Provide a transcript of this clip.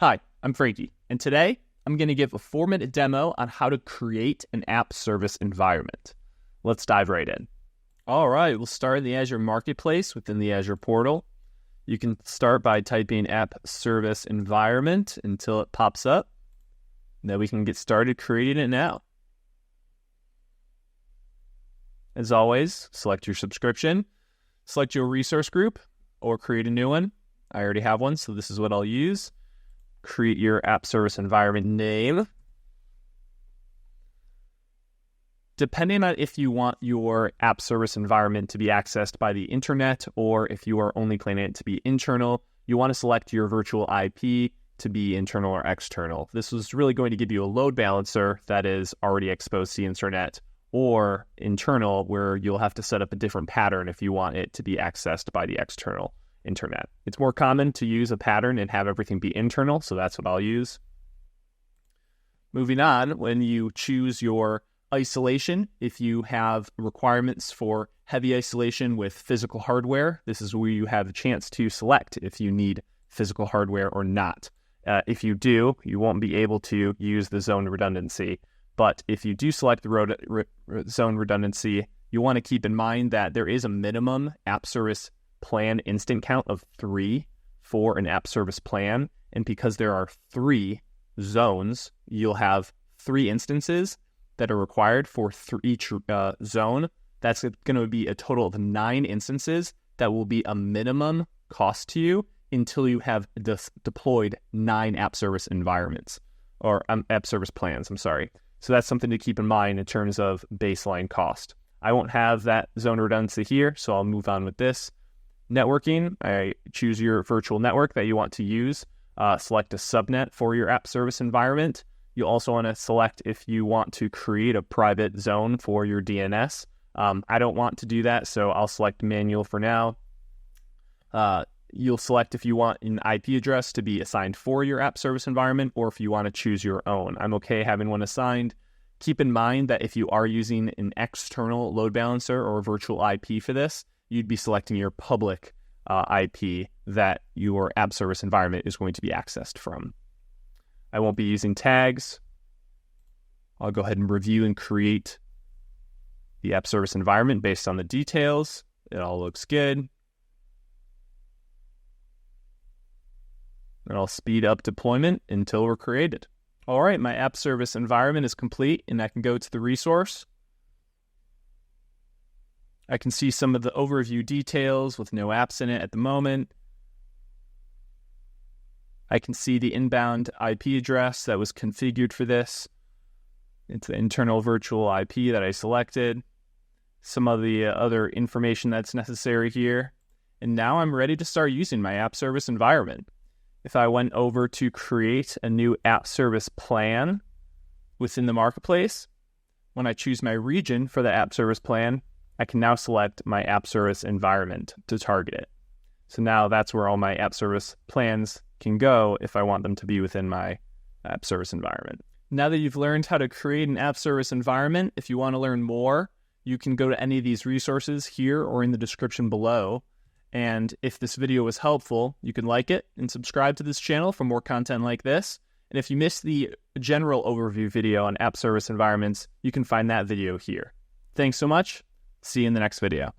Hi, I'm Frankie, and today I'm going to give a 4-minute demo on how to create an app service environment. Let's dive right in. All right, we'll start in the Azure Marketplace within the Azure portal. You can start by typing app service environment until it pops up. Then we can get started creating it now. As always, select your subscription, select your resource group, or create a new one. I already have one, so this is what I'll use. Create your app service environment name. Depending on if you want your app service environment to be accessed by the internet or if you are only planning it to be internal, you want to select your virtual IP to be internal or external. This is really going to give you a load balancer that is already exposed to the internet, or internal where you'll have to set up a different pattern if you want it to be accessed by the external internet. It's more common to use a pattern and have everything be internal, so that's what I'll use. Moving on, when you choose your isolation, if you have requirements for heavy isolation with physical hardware, this is where you have a chance to select if you need physical hardware or not. If you do, you won't be able to use the zone redundancy. But if you do select the zone redundancy, you want to keep in mind that there is a minimum app service plan instant count of 3 for an app service plan. And because there are 3 zones, you'll have 3 instances that are required for each zone. That's going to be a total of 9 instances that will be a minimum cost to you until you have deployed 9 app service environments, or app service plans, I'm sorry. So that's something to keep in mind in terms of baseline cost. I won't have that zone redundancy here, so I'll move on with this. Networking, I choose your virtual network that you want to use. Select a subnet for your app service environment. You also want to select if you want to create a private zone for your DNS. I don't want to do that, so I'll select manual for now. You'll select if you want an IP address to be assigned for your app service environment or if you want to choose your own. I'm okay having one assigned. Keep in mind that if you are using an external load balancer or a virtual IP for this, you'd be selecting your public IP that your app service environment is going to be accessed from. I won't be using tags. I'll go ahead and review and create the app service environment based on the details. It all looks good. And I'll speed up deployment until we're created. All right, my app service environment is complete, and I can go to the resource. I can see some of the overview details with no apps in it at the moment. I can see the inbound IP address that was configured for this. It's the internal virtual IP that I selected. Some of the other information that's necessary here. And now I'm ready to start using my app service environment. If I went over to create a new app service plan within the marketplace, when I choose my region for the app service plan, I can now select my app service environment to target it. So now that's where all my app service plans can go if I want them to be within my app service environment. Now that you've learned how to create an app service environment, if you want to learn more, you can go to any of these resources here or in the description below. And if this video was helpful, you can like it and subscribe to this channel for more content like this. And if you missed the general overview video on app service environments, you can find that video here. Thanks so much. See you in the next video.